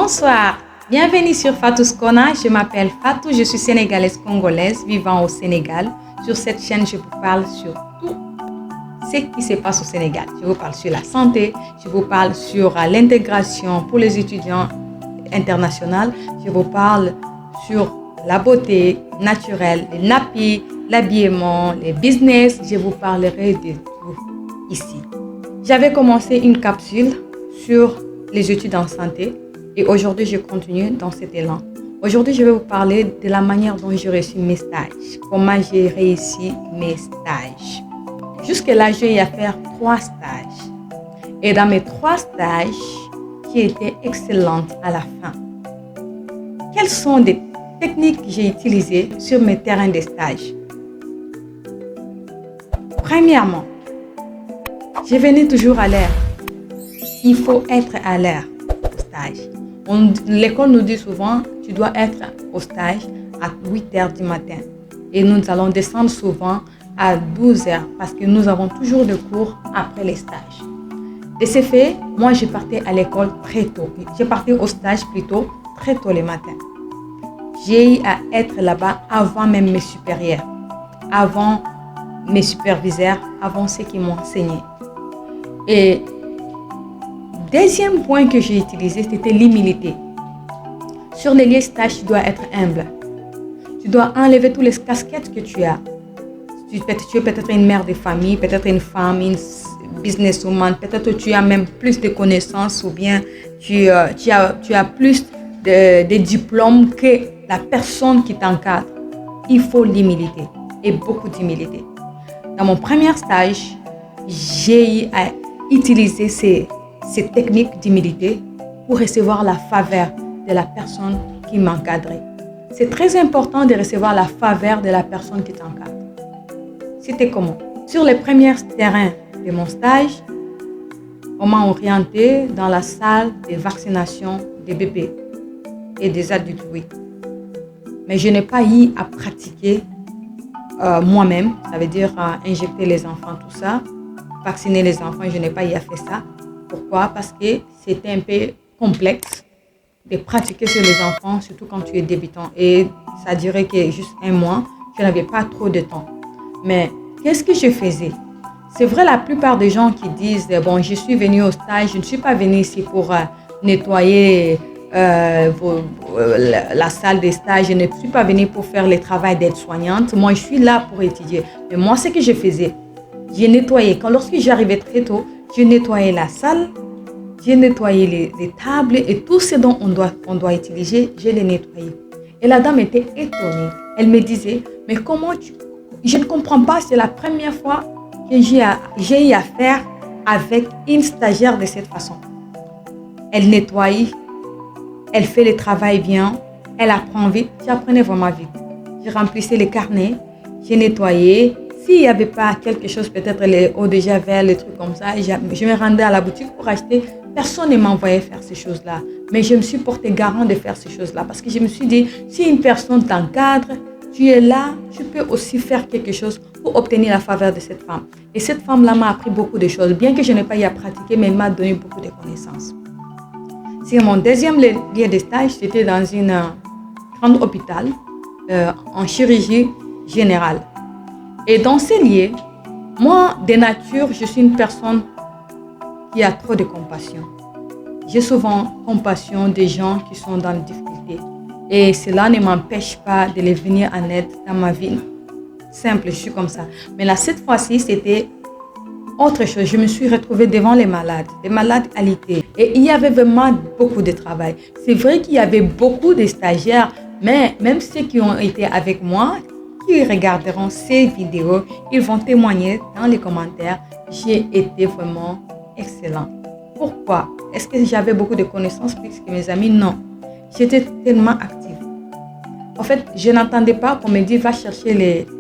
Bonsoir, bienvenue sur Fatou's Corner. Je m'appelle Fatou, je suis sénégalaise congolaise vivant au Sénégal. Sur cette chaîne, je vous parle sur tout ce qui se passe au Sénégal. Je vous parle sur la santé, je vous parle sur l'intégration pour les étudiants internationaux, je vous parle sur la beauté naturelle, les nappies, l'habillement, les business. Je vous parlerai de tout ici. J'avais commencé une capsule sur les études en santé et aujourd'hui je continue dans cet élan. Aujourd'hui je vais vous parler de la manière dont j'ai reçu mes stages, comment j'ai réussi mes stages. Jusque-là, j'ai eu à faire 3 stages et dans mes 3 stages, j'ai été excellente à la fin. Quelles sont les techniques que j'ai utilisées sur mes terrains de stage? Premièrement, je venais toujours à l'heure. Il faut être à l'heure au stage. L'école nous dit souvent, tu dois être au stage à 8h du matin. Et nous allons descendre souvent à 12h parce que nous avons toujours des cours après les stages. De ce fait, moi je partais à l'école très tôt. Je partais au stage plutôt très tôt le matin. J'ai eu à être là-bas avant même mes supérieurs, avant mes superviseurs, avant ceux qui m'ont enseigné. Et deuxième point que j'ai utilisé, c'était l'humilité. Sur les lieux de stage, tu dois être humble. Tu dois enlever toutes les casquettes que tu as. Tu es peut-être une mère de famille, peut-être une femme, une businesswoman, peut-être tu as même plus de connaissances ou bien tu as plus de diplômes que la personne qui t'encadre. Il faut l'humilité et beaucoup d'humilité. Dans mon premier stage, j'ai eu à utiliser ces techniques d'humilité pour recevoir la faveur de la personne qui m'encadrait. C'est très important de recevoir la faveur de la personne qui t'encadre. C'était comment? Sur les premiers terrains de mon stage, on m'a orienté dans la salle de vaccination des bébés et des adultes, oui. Mais je n'ai pas eu à pratiquer moi-même, ça veut dire injecter les enfants, tout ça, vacciner les enfants, je n'ai pas eu à faire ça. Pourquoi? Parce que c'était un peu complexe de pratiquer sur les enfants, surtout quand tu es débutant. Et ça dirait que juste 1 mois, je n'avais pas trop de temps. Mais qu'est-ce que je faisais? C'est vrai, la plupart des gens qui disent « Bon, je suis venu au stage, je ne suis pas venu ici pour nettoyer la salle de stage, je ne suis pas venu pour faire le travail d'aide-soignante. Moi, je suis là pour étudier. » Mais moi, ce que je faisais, j'ai nettoyé. Lorsque j'arrivais très tôt, je nettoyais la salle, j'ai nettoyé les tables et tout ce dont on doit utiliser, je les nettoyais. Et la dame était étonnée. Elle me disait « Mais comment tu... Je ne comprends pas, c'est la première fois que j'ai eu à faire avec une stagiaire de cette façon. Elle nettoie, elle fait le travail bien, elle apprend vite. J'apprenais vraiment vite. Je remplissais les carnets, j'ai nettoyé. S'il n'y avait pas quelque chose, peut-être les eaux de javel, les trucs comme ça, je me rendais à la boutique pour acheter. Personne ne m'envoyait faire ces choses-là. Mais je me suis porté garant de faire ces choses-là parce que je me suis dit, si une personne t'encadre, tu es là, tu peux aussi faire quelque chose pour obtenir la faveur de cette femme. Et cette femme-là m'a appris beaucoup de choses, bien que je n'ai pas eu à pratiquer, mais elle m'a donné beaucoup de connaissances. Sur mon deuxième lieu de stage, c'était dans une grande hôpital en chirurgie générale. Et dans ces lieux, moi, de nature, je suis une personne qui a trop de compassion. J'ai souvent compassion des gens qui sont dans la difficulté. Et cela ne m'empêche pas de les venir en aide dans ma vie. Simple, je suis comme ça. Mais là, cette fois-ci, c'était autre chose. Je me suis retrouvée devant les malades alités. Et il y avait vraiment beaucoup de travail. C'est vrai qu'il y avait beaucoup de stagiaires, mais même ceux qui ont été avec moi, qui regarderont ces vidéos, ils vont témoigner dans les commentaires. J'ai été vraiment excellent. Pourquoi? Est-ce que j'avais beaucoup de connaissances plus que mes amis? Non. J'étais tellement active. En fait, je n'entendais pas qu'on me dise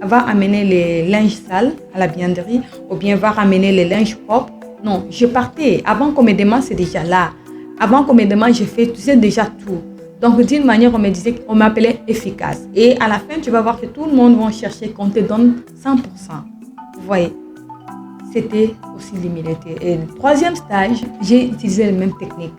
va amener les linges sales à la bianderie ou bien va ramener les linges propres. Non, je partais. Avant qu'on me demande, c'est déjà là. Avant qu'on me demande, je fais déjà tout. Donc, d'une manière, on m'appelait efficace. Et à la fin, tu vas voir que tout le monde va chercher qu'on te donne 100%. Vous voyez, c'était aussi l'humilité. Et le troisième stage, j'ai utilisé les mêmes techniques.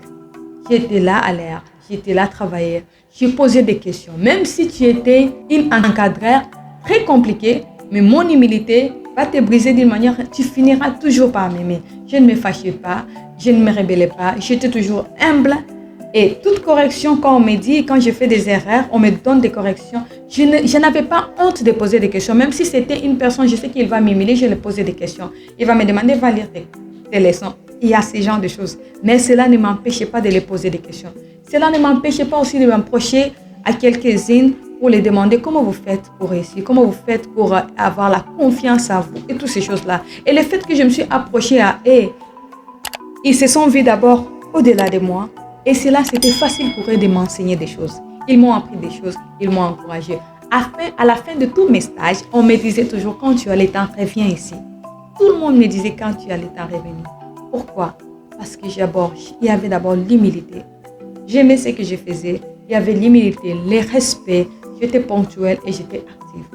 J'étais là à l'heure. j'étais là à travailler. Je posais des questions. Même si tu étais une encadreur très compliquée, mais mon humilité va te briser d'une manière, tu finiras toujours par m'aimer. Je ne me fâchais pas, je ne me rébellais pas, j'étais toujours humble. Et toute correction, quand on me dit, quand je fais des erreurs, on me donne des corrections, je n'avais pas honte de poser des questions. Même si c'était une personne, je sais qu'il va m'humilier, je lui posais des questions. Il va me demander, va lire tes leçons. Il y a ce genre de choses. Mais cela ne m'empêchait pas de les poser des questions. Cela ne m'empêchait pas aussi de m'approcher à quelques-unes pour les demander comment vous faites pour réussir, comment vous faites pour avoir la confiance à vous et toutes ces choses-là. Et le fait que je me suis approchée à eux, ils se sont vus d'abord au-delà de moi. Et cela, c'était facile pour eux de m'enseigner des choses. Ils m'ont appris des choses, ils m'ont encouragé. À la fin de tous mes stages, on me disait toujours, quand tu as le temps, reviens ici. Tout le monde me disait, quand tu as le temps, revenir. Pourquoi? Parce que il y avait d'abord l'humilité. J'aimais ce que je faisais. Il y avait l'humilité, le respect. J'étais ponctuelle et j'étais active.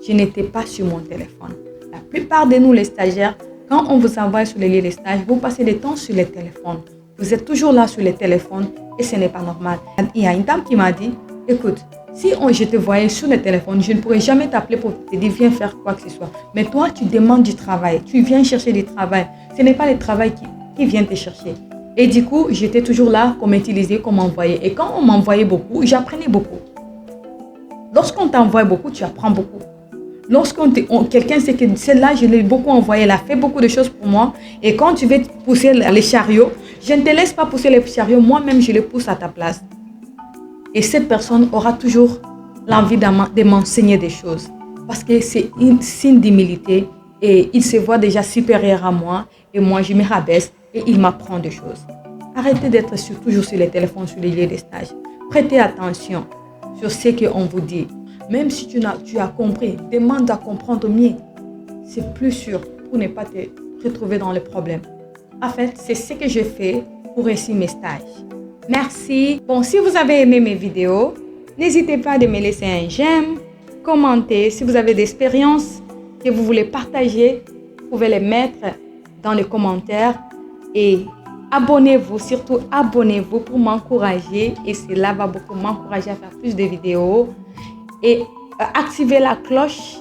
Je n'étais pas sur mon téléphone. La plupart de nous, les stagiaires, quand on vous envoie sur les lieux de stage, vous passez du temps sur les téléphones. Vous êtes toujours là sur les téléphones et ce n'est pas normal. Il y a une dame qui m'a dit, écoute, si je te voyais sur le téléphone, je ne pourrais jamais t'appeler pour te dire viens faire quoi que ce soit. Mais toi, tu demandes du travail, tu viens chercher du travail. Ce n'est pas le travail qui vient te chercher. Et du coup, j'étais toujours là pour m'utiliser, qu'on m'envoyait. Et quand on m'envoyait beaucoup, j'apprenais beaucoup. Lorsqu'on t'envoie beaucoup, tu apprends beaucoup. Quelqu'un sait que celle-là, je l'ai beaucoup envoyé, elle a fait beaucoup de choses pour moi. Et quand tu veux pousser les chariots, je ne te laisse pas pousser les chariots, moi-même je les pousse à ta place. Et cette personne aura toujours l'envie de m'enseigner des choses. Parce que c'est un signe d'humilité et il se voit déjà supérieur à moi. Et moi, je me rabaisse et il m'apprend des choses. Arrêtez d'être toujours sur les téléphones, sur les lieux de stage. Prêtez attention sur ce qu'on vous dit. Même si tu as compris, demande à comprendre mieux. C'est plus sûr pour ne pas te retrouver dans les problèmes. En fait, c'est ce que je fais pour réussir mes stages. Merci. Bon, si vous avez aimé mes vidéos, n'hésitez pas à me laisser un j'aime, commenter. Si vous avez des expériences que vous voulez partager, vous pouvez les mettre dans les commentaires. Et abonnez-vous, surtout abonnez-vous pour m'encourager. Et cela va beaucoup m'encourager à faire plus de vidéos. Et activez la cloche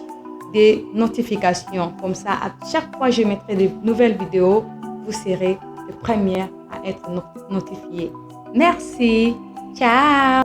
des notifications. Comme ça, à chaque fois que je mettrai de nouvelles vidéos, vous serez les premières à être notifiés. Merci. Ciao.